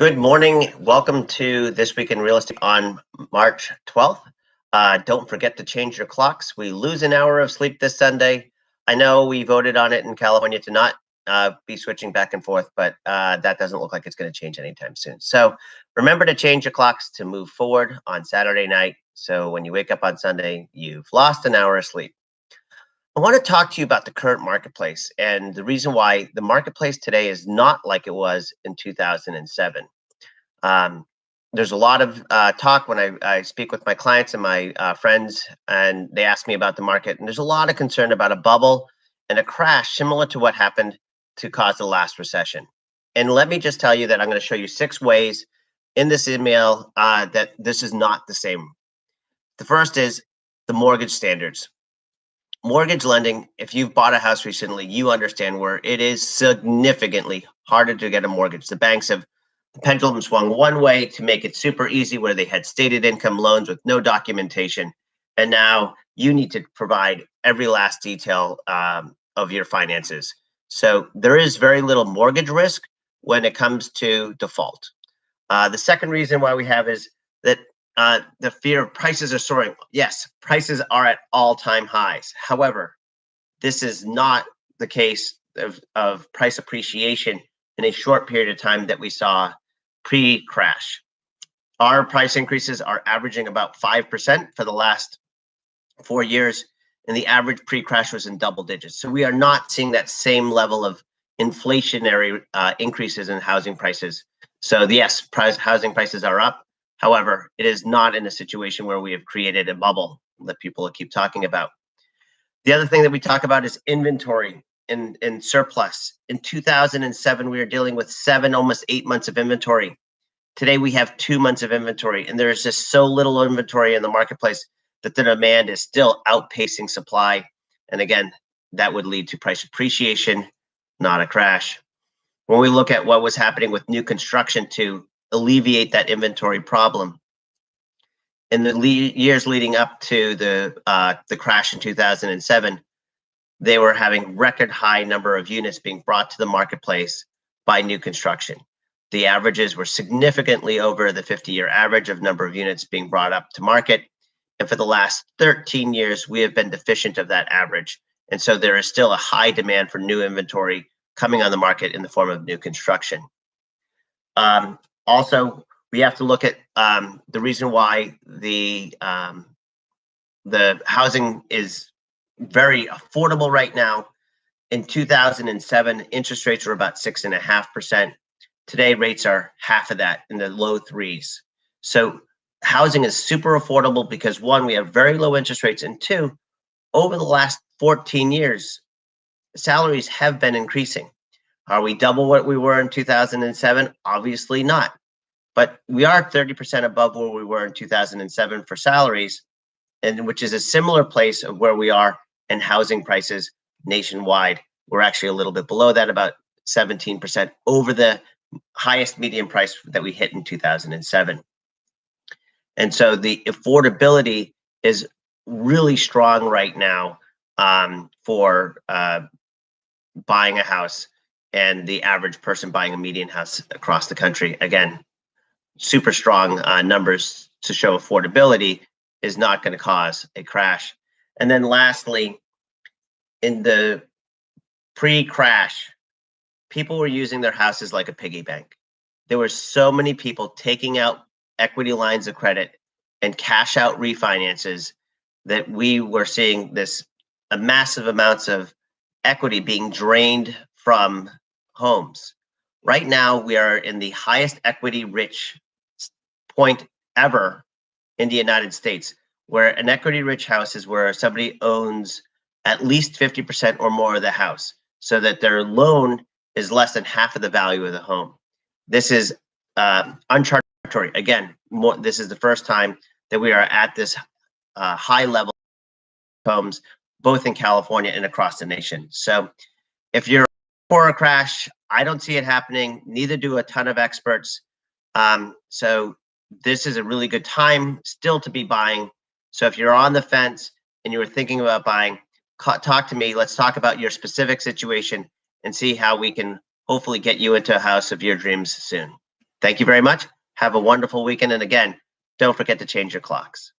Good morning. Welcome to This Week in Real Estate on March 12th. Don't forget to change your clocks. We lose an hour of sleep this Sunday. I know we voted on it in California to not be switching back and forth, but that doesn't look like it's going to change anytime soon. So remember to change your clocks to move forward on Saturday night. So when you wake up on Sunday, you've lost an hour of sleep. I want to talk to you about the current marketplace and the reason why the marketplace today is not like it was in 2007. Um, there's a lot of talk when I speak with my clients and my friends, and they ask me about the market. And there's a lot of concern about a bubble and a crash similar to what happened to cause the last recession. And let me just tell you that I'm going to show you 6 ways in this email that this is not the same. The first is the mortgage standards. Mortgage lending, if you've bought a house recently, you understand where it is significantly harder to get a mortgage. The pendulum swung one way to make it super easy, where they had stated income loans with no documentation. And now you need to provide every last detail of your finances. So there is very little mortgage risk when it comes to default. The second reason why we have is that the fear of prices are soaring. Yes, prices are at all-time highs. However, this is not the case of price appreciation in a short period of time that we saw pre-crash. Our price increases are averaging about 5% for the last 4 years, and the average pre-crash was in double digits. So we are not seeing that same level of inflationary increases in housing prices. So yes, housing prices are up. However, it is not in a situation where we have created a bubble that people keep talking about. The other thing that we talk about is inventory and surplus. In 2007, we were dealing with 7, almost 8 months of inventory. Today, we have 2 months of inventory, and there is just so little inventory in the marketplace that the demand is still outpacing supply. And again, that would lead to price appreciation, not a crash. When we look at what was happening with new construction to alleviate that inventory problem, in the years leading up to the crash in 2007, they were having record high number of units being brought to the marketplace by new construction. The averages were significantly over the 50-year average of number of units being brought up to market. And for the last 13 years, we have been deficient of that average. And so there is still a high demand for new inventory coming on the market in the form of new construction. Also, we have to look at the reason why the housing is very affordable right now. In 2007, interest rates were about 6.5%. Today, rates are half of that, in the low 3s. So housing is super affordable because, one, we have very low interest rates, and two, over the last 14 years, salaries have been increasing. Are we double what we were in 2007? Obviously not. But we are 30% above where we were in 2007 for salaries, and which is a similar place of where we are in housing prices nationwide. We're actually a little bit below that, about 17% over the highest median price that we hit in 2007. And so the affordability is really strong right now for buying a house, and the average person buying a median house across the country. Again, super strong numbers to show affordability is not going to cause a crash. And then lastly, in the pre-crash, people were using their houses like a piggy bank. There were so many people taking out equity lines of credit and cash out refinances that we were seeing a massive amounts of equity being drained from homes. Right now, we are in the highest equity rich point ever in the United States, where an equity rich house is where somebody owns at least 50% or more of the house, so that their loan is less than half of the value of the home. This is uncharted territory. Again, this is the first time that we are at this high level of homes, both in California and across the nation. So if you're for a crash, I don't see it happening. Neither do a ton of experts. So this is a really good time still to be buying. So if you're on the fence and you were thinking about buying, talk to me. Let's talk about your specific situation and see how we can hopefully get you into a house of your dreams soon. Thank you very much. Have a wonderful weekend. And again, don't forget to change your clocks.